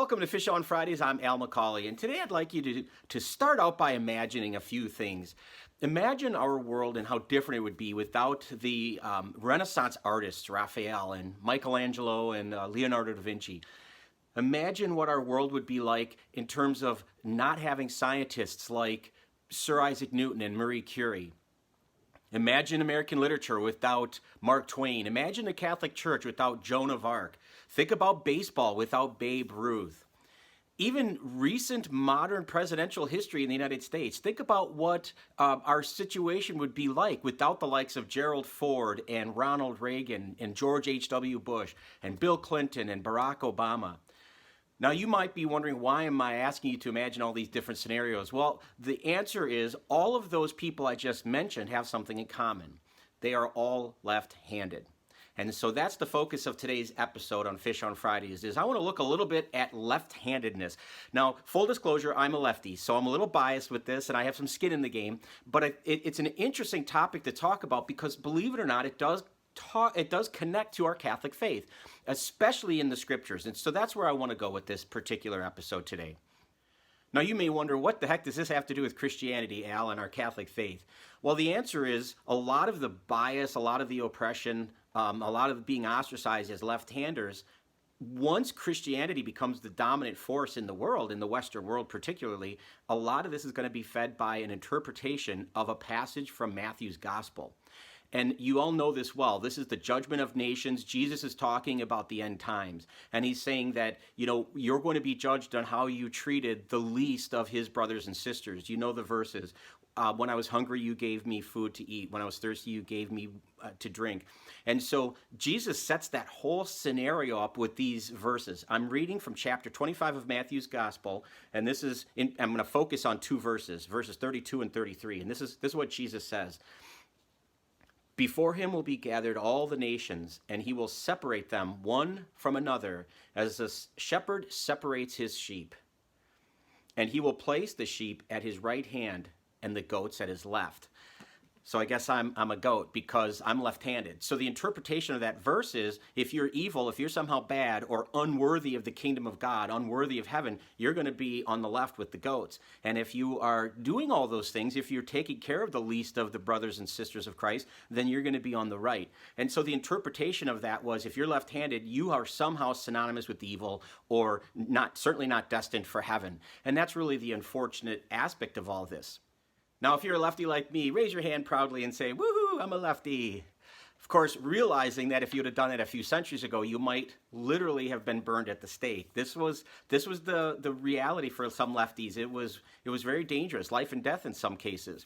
Welcome to Fish on Fridays. I'm Al McCauley, and today I'd like you to start out by imagining a few things. Imagine our world and how different it would be without the Renaissance artists, Raphael and Michelangelo and Leonardo da Vinci. Imagine what our world would be like in terms of not having scientists like Sir Isaac Newton and Marie Curie. Imagine American literature without Mark Twain. Imagine the Catholic Church without Joan of Arc. Think about baseball without Babe Ruth. Even recent modern presidential history in the United States. Think about what our situation would be like without the likes of Gerald Ford and Ronald Reagan and George H.W. Bush and Bill Clinton and Barack Obama. Now, you might be wondering, why am I asking you to imagine all these different scenarios? Well, the answer is all of those people I just mentioned have something in common. They are all left-handed. And so that's the focus of today's episode on Fish on Fridays, is I want to look a little bit at left-handedness. Now, full disclosure, I'm a lefty, so I'm a little biased with this, and I have some skin in the game. But it's an interesting topic to talk about because, believe it or not, it does connect to our Catholic faith, especially in the scriptures. And so that's where I want to go with this particular episode today. Now, you may wonder, what the heck does this have to do with Christianity, Al, and our Catholic faith? Well, the answer is a lot of the bias, a lot of the oppression, a lot of being ostracized as left-handers, once Christianity becomes the dominant force in the world, in the Western world particularly, a lot of this is going to be fed by an interpretation of a passage from Matthew's Gospel. And you all know this well. This is the judgment of nations. Jesus is talking about the end times. And he's saying that, you're going to be judged on how you treated the least of his brothers and sisters. You know the verses. When I was hungry, you gave me food to eat. When I was thirsty, you gave me to drink. And so Jesus sets that whole scenario up with these verses. I'm reading from chapter 25 of Matthew's Gospel. And I'm going to focus on two verses 32 and 33. And this is what Jesus says. Before him will be gathered all the nations, and he will separate them one from another, as a shepherd separates his sheep. And he will place the sheep at his right hand and the goats at his left. So I guess I'm a goat because I'm left-handed. So the interpretation of that verse is, if you're evil, if you're somehow bad or unworthy of the kingdom of God, unworthy of heaven, you're going to be on the left with the goats. And if you are doing all those things, if you're taking care of the least of the brothers and sisters of Christ, then you're going to be on the right. And so the interpretation of that was, if you're left-handed, you are somehow synonymous with evil or certainly not destined for heaven. And that's really the unfortunate aspect of all this. Now, if you're a lefty like me, raise your hand proudly and say, woohoo, I'm a lefty. Of course, realizing that if you would have done it a few centuries ago, you might literally have been burned at the stake. This was the reality for some lefties. It was very dangerous, life and death in some cases.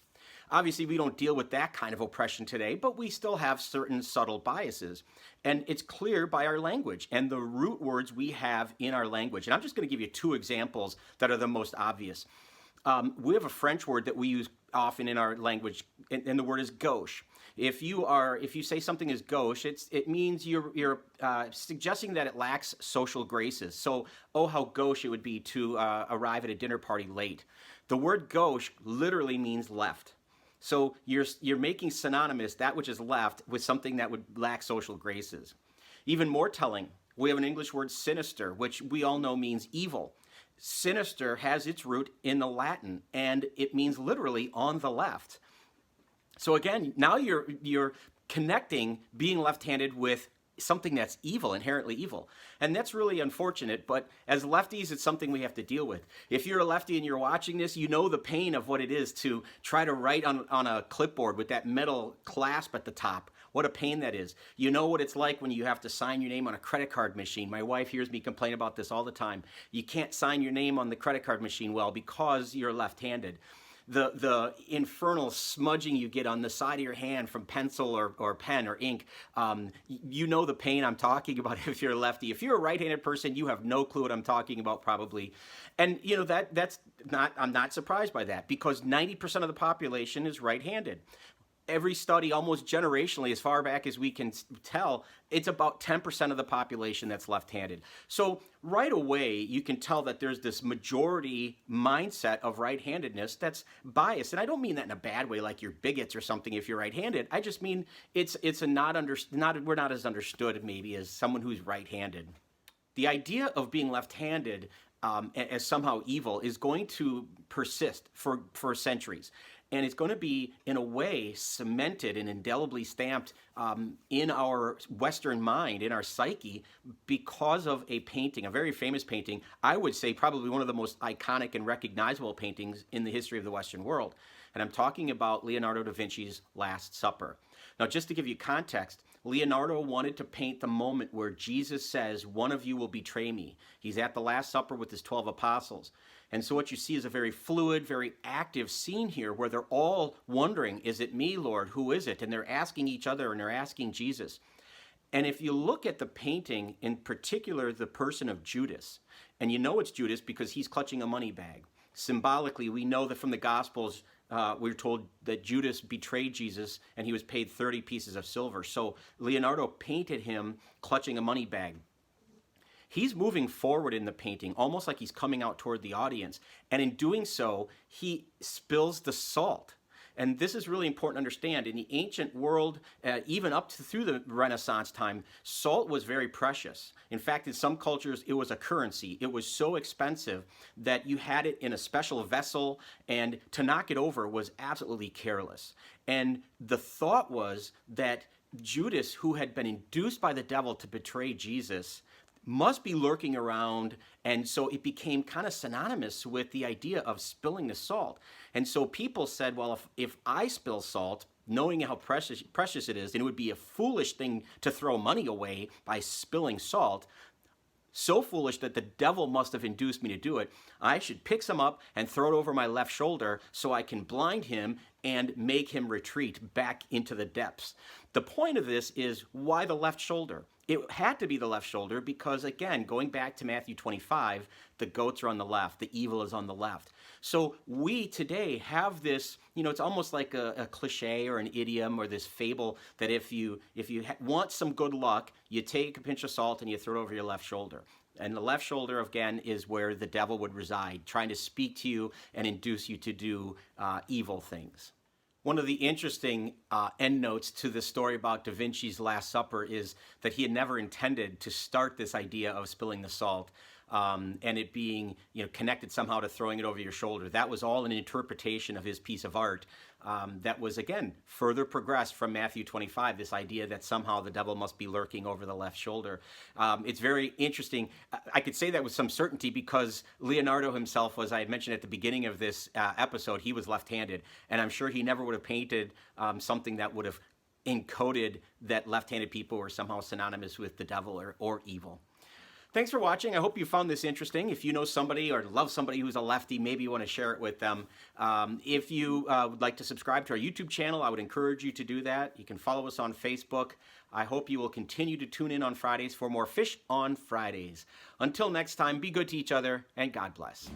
Obviously, we don't deal with that kind of oppression today, but we still have certain subtle biases. And it's clear by our language and the root words we have in our language. And I'm just going to give you two examples that are the most obvious. We have a French word that we use often in our language, and the word is gauche. If you say something is gauche, it means you're suggesting that it lacks social graces. So, oh, how gauche it would be to arrive at a dinner party late. The word gauche literally means left. So you're making synonymous that which is left with something that would lack social graces. Even more telling, we have an English word sinister, which we all know means evil. Sinister has its root in the Latin, and it means literally on the left. So again, now you're connecting being left-handed with something that's evil, inherently evil. And that's really unfortunate, but as lefties, it's something we have to deal with. If you're a lefty and you're watching this, you know the pain of what it is to try to write on a clipboard with that metal clasp at the top. What a pain that is. You know what it's like when you have to sign your name on a credit card machine. My wife hears me complain about this all the time. You can't sign your name on the credit card machine well because you're left-handed. The infernal smudging you get on the side of your hand from pencil or pen or ink, you know the pain I'm talking about if you're a lefty. If you're a right-handed person, you have no clue what I'm talking about probably. And I'm not surprised by that because 90% of the population is right-handed. Every study, almost generationally, as far back as we can tell, it's about 10% of the population that's left-handed. So right away, you can tell that there's this majority mindset of right-handedness that's biased. And I don't mean that in a bad way, like you're bigots or something if you're right-handed. I just mean we're not as understood maybe as someone who's right-handed. The idea of being left-handed as somehow evil is going to persist for centuries. And it's going to be, in a way, cemented and indelibly stamped in our Western mind, in our psyche, because of a painting, a very famous painting, I would say probably one of the most iconic and recognizable paintings in the history of the Western world. And I'm talking about Leonardo da Vinci's Last Supper. Now, just to give you context, Leonardo wanted to paint the moment where Jesus says, "One of you will betray me." He's at the Last Supper with his 12 apostles. And so what you see is a very fluid, very active scene here where they're all wondering, is it me, Lord? Who is it? And they're asking each other and they're asking Jesus. And if you look at the painting, in particular the person of Judas, and you know it's Judas because he's clutching a money bag. Symbolically, we know that from the Gospels, we're told that Judas betrayed Jesus and he was paid 30 pieces of silver. So Leonardo painted him clutching a money bag. He's moving forward in the painting, almost like he's coming out toward the audience. And in doing so, he spills the salt. And this is really important to understand. In the ancient world, even up to through the Renaissance time, salt was very precious. In fact, in some cultures, it was a currency. It was so expensive that you had it in a special vessel, and to knock it over was absolutely careless. And the thought was that Judas, who had been induced by the devil to betray Jesus, must be lurking around, and so it became kind of synonymous with the idea of spilling the salt. And so people said, well, if I spill salt, knowing how precious it is, then it would be a foolish thing to throw money away by spilling salt. So foolish that the devil must have induced me to do it. I should pick some up and throw it over my left shoulder so I can blind him and make him retreat back into the depths. The point of this is, why the left shoulder? It had to be the left shoulder because, again, going back to Matthew 25, the goats are on the left, the evil is on the left. So we today have this, it's almost like a cliche or an idiom or this fable that if you want some good luck, you take a pinch of salt and you throw it over your left shoulder. And the left shoulder, again, is where the devil would reside, trying to speak to you and induce you to do evil things. One of the interesting endnotes to the story about Da Vinci's Last Supper is that he had never intended to start this idea of spilling the salt and it being connected somehow to throwing it over your shoulder. That was all an interpretation of his piece of art that was, again, further progressed from Matthew 25, this idea that somehow the devil must be lurking over the left shoulder. It's very interesting. I could say that with some certainty because Leonardo himself, as I had mentioned at the beginning of this episode, he was left-handed, and I'm sure he never would have painted something that would have encoded that left-handed people were somehow synonymous with the devil or evil. Thanks for watching. I hope you found this interesting. If you know somebody or love somebody who's a lefty, maybe you want to share it with them. If you would like to subscribe to our YouTube channel, I would encourage you to do that. You can follow us on Facebook. I hope you will continue to tune in on Fridays for more Fish on Fridays. Until next time, be good to each other, and God bless.